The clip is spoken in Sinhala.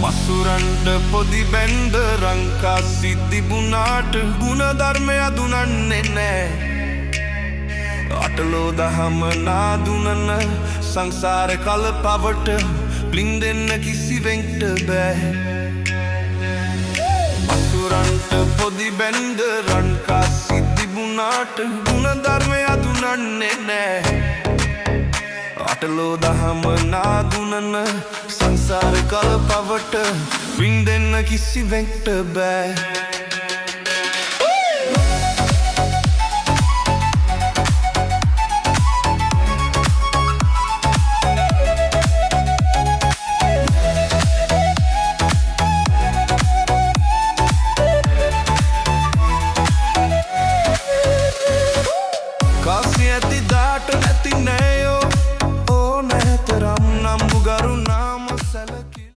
මසුරන්ට පොදි බැන්ද රංකා සිද්ධිබුණාට ගුණධර්මය දුනන්නේ නෑ. අටලෝ දහම නාදුනන සංසාර කල පවට බ්ලින් දෙන්න කිසිවෙන්ට බෑ. මසුරන්ට පොදි බැන්ද රංකා සිද්ධිබුණාට ගුණධර්මය දුනන්නේ නෑ. අටලෝ දහම නාදුනන සංසාර කල පවට බ්ලින් දෙන්න කිසිවෙන්ට බෑ.